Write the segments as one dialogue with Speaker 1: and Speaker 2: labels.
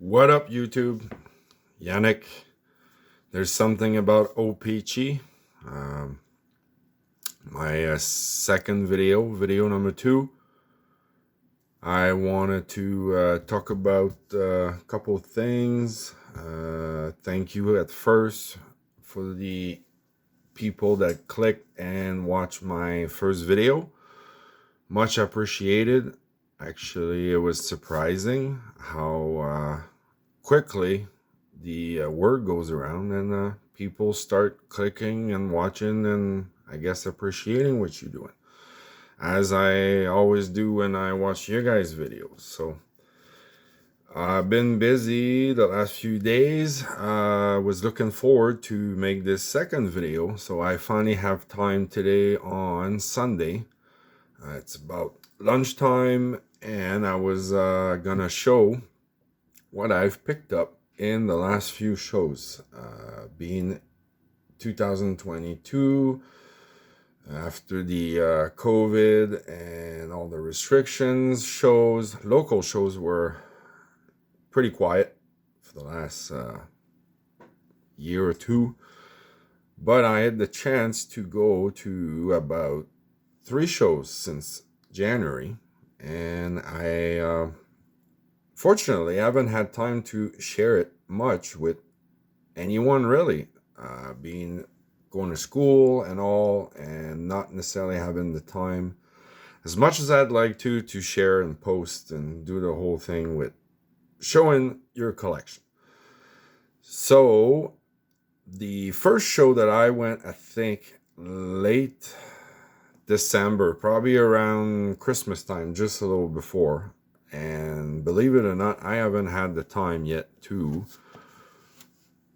Speaker 1: What up, YouTube? Yannick. There's something about O-Pee-Chee. My second video number 2. I wanted to talk about a couple of things. Thank you at first for the people that clicked and watched my first video. Much appreciated. Actually, it was surprising how quickly the word goes around and people start clicking and watching and I guess appreciating what you're doing, as I always do when I watch your guys' videos. So I've been busy the last few days. Was looking forward to make this second video, so I finally have time today on Sunday. It's about lunchtime, and I was gonna show what I've picked up in the last few shows, being 2022, after the COVID and all the restrictions. Local shows were pretty quiet for the last year or two, but I had the chance to go to about 3 shows since January, and I fortunately haven't had time to share it much with anyone, really, going to school and all, and not necessarily having the time as much as I'd like to share and post and do the whole thing with showing your collection. So the first show that I went, I think late December, probably around Christmas time, just a little before. And believe it or not, I haven't had the time yet to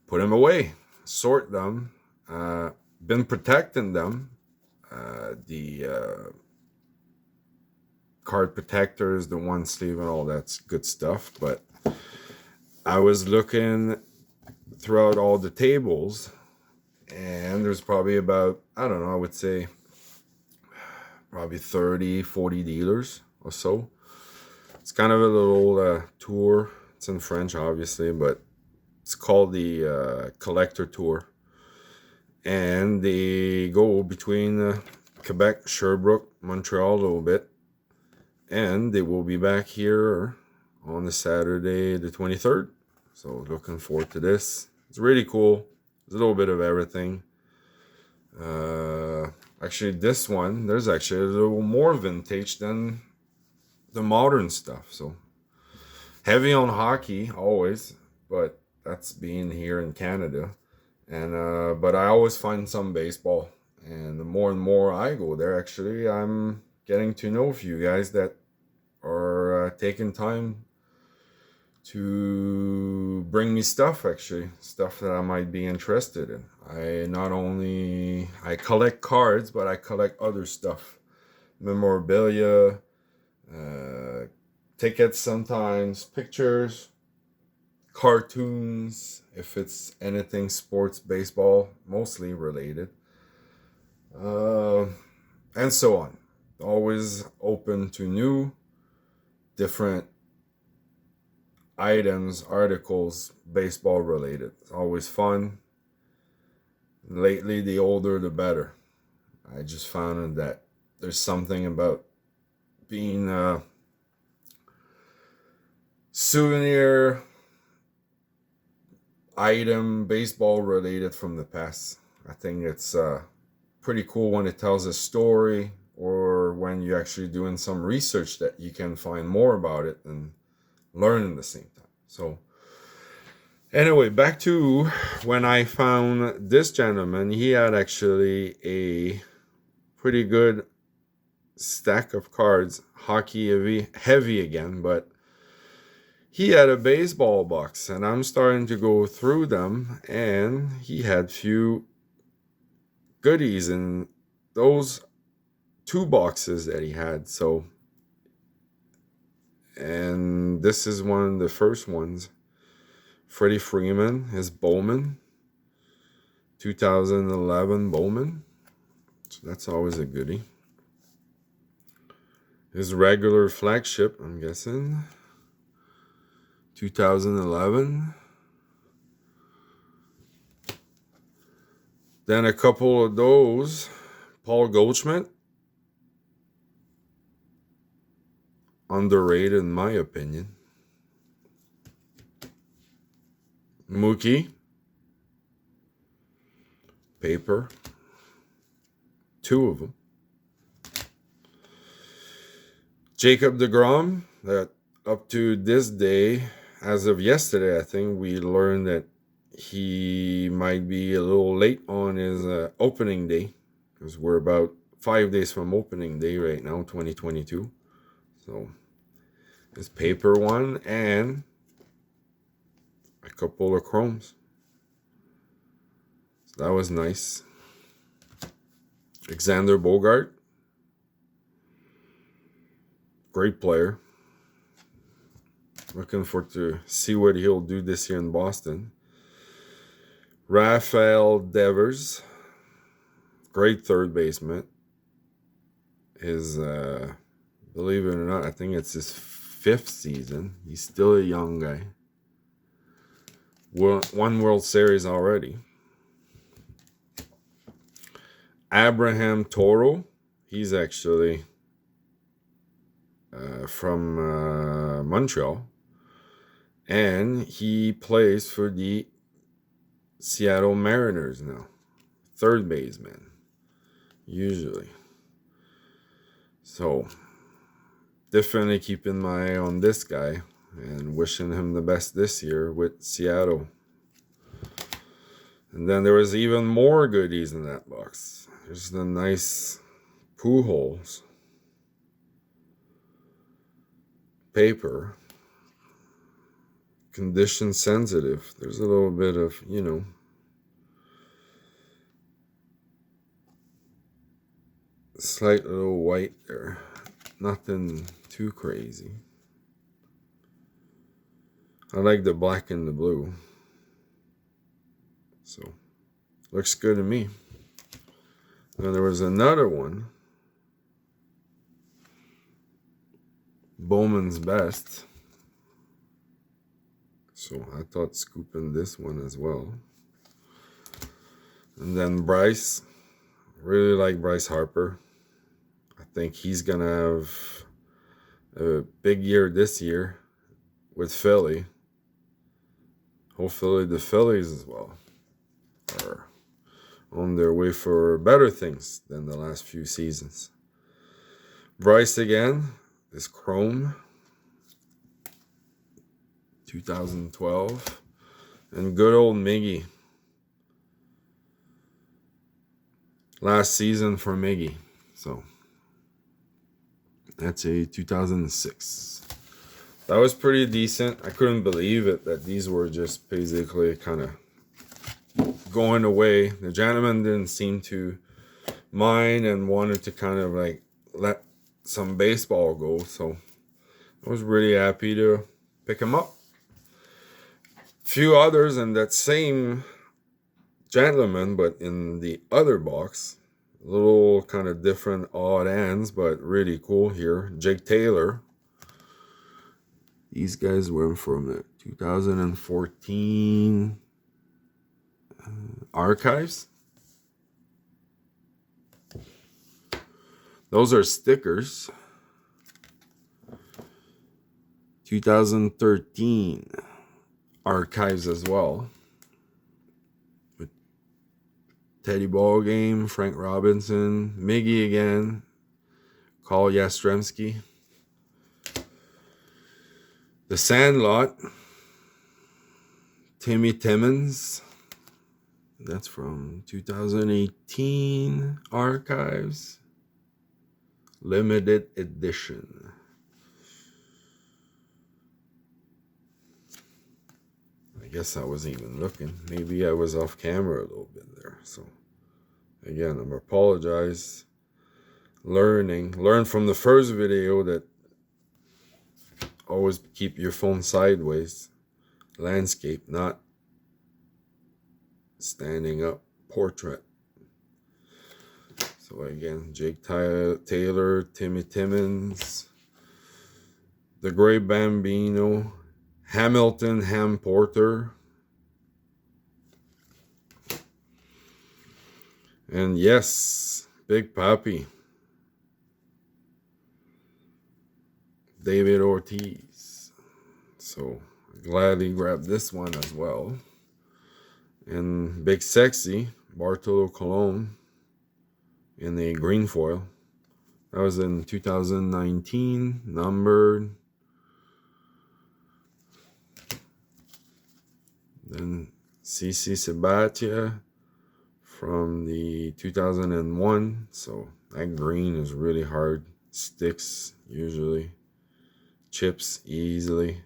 Speaker 1: put them away, sort them, been protecting them, the card protectors, the one sleeve and all that's good stuff. But I was looking throughout all the tables, and there's probably about, I don't know, I would say probably 30-40 dealers or so. It's kind of a little tour. It's in French, obviously, but it's called the Collector Tour. And they go between Quebec, Sherbrooke, Montreal a little bit. And they will be back here on the Saturday, the 23rd. So looking forward to this. It's really cool. There's a little bit of everything. Actually, this one, there's actually a little more vintage than the modern stuff. So heavy on hockey always, but that's being here in Canada. And but I always find some baseball, and the more and more I go there, actually, I'm getting to know a few guys that are taking time to bring me stuff, actually, stuff that I might be interested in. I collect cards, but I collect other stuff, memorabilia, tickets sometimes, pictures, cartoons, if it's anything sports, baseball, mostly related, and so on. Always open to new, different items, articles, baseball related. It's always fun. Lately, the older the better. I just found that there's something about being a souvenir item, baseball related, from the past. I think it's pretty cool when it tells a story, or when you're actually doing some research that you can find more about it and learn at the same time. So anyway, back to when I found this gentleman. He had actually a pretty good stack of cards, hockey heavy again, but he had a baseball box, and I'm starting to go through them, and he had few goodies in those 2 boxes that he had. So, and this is one of the first ones. Freddie Freeman, his Bowman, 2011 Bowman. So that's always a goodie. His regular flagship, I'm guessing, 2011. Then a couple of those. Paul Goldschmidt. Underrated in my opinion. Mookie. Paper. 2 of them. Jacob deGrom, that up to this day, as of yesterday, I think we learned that he might be a little late on his opening day, because we're about 5 days from opening day right now, 2022. So his paper one and a couple of chromes. So that was nice. Alexander Bogart. Great player. Looking forward to see what he'll do this year in Boston. Rafael Devers. Great third baseman. His, believe it or not, I think it's his 5th season. He's still a young guy. Won World Series already. Abraham Toro. He's actually from Montreal. And he plays for the Seattle Mariners now. Third baseman. Usually. So, definitely keeping my eye on this guy and wishing him the best this year with Seattle. And then there was even more goodies in that box. There's the nice Pujols paper. Condition sensitive. There's a little bit of, slight little white there. Nothing too crazy. I like the black and the blue. So, looks good to me. Then there was another one. Bowman's Best. So, I thought scooping this one as well. And then Bryce. Really like Bryce Harper. I think he's going to have a big year this year with Philly. Hopefully the Phillies as well are on their way for better things than the last few seasons. Bryce again is Chrome 2012. And good old Miggy. Last season for Miggy. So that's a 2006. That was pretty decent. I couldn't believe it that these were just basically kind of going away. The gentleman didn't seem to mind and wanted to kind of like let some baseball go. So I was really happy to pick him up. Few others in that same gentleman, but in the other box. A little kind of different odd ends, but really cool here. Jake Taylor. These guys were from the 2014 archives. Those are stickers. 2013 archives as well. With Teddy Ballgame, Frank Robinson, Miggy again, Carl Yastrzemski. The Sandlot, Timmy Timmons. That's from 2018 archives. Limited edition. I guess I wasn't even looking. Maybe I was off camera a little bit there. So, again, I apologize. Learn from the first video that always keep your phone sideways. Landscape, not standing up. Portrait. So again, Jake Taylor, Timmy Timmons, the Great Bambino, Hamilton Ham Porter. And yes, Big Papi, David Ortiz. So gladly grabbed this one as well. And Big Sexy, Bartolo Colon in a green foil. That was in 2019, numbered. Then CC Sabathia from the 2001. So that green is really hard. Sticks usually. Chips easily.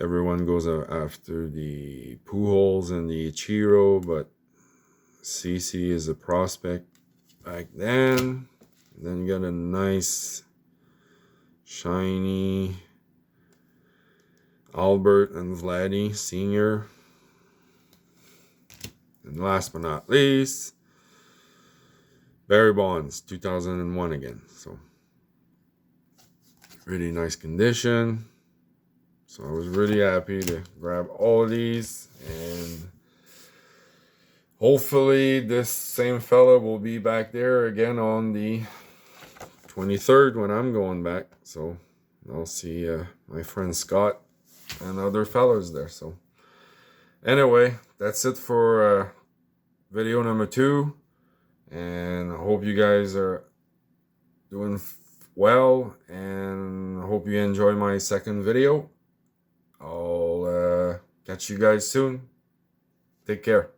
Speaker 1: Everyone goes after the Pujols and the Ichiro, but CC is a prospect back then. Then you got a nice shiny Albert and Vladdy Sr. And last but not least, Barry Bonds, 2001 again. So really nice condition. So I was really happy to grab all of these, and hopefully this same fella will be back there again on the 23rd when I'm going back. So I'll see my friend Scott and other fellas there. So anyway, that's it for video number 2, and I hope you guys are doing well, and I hope you enjoy my second video. I'll catch you guys soon. Take care.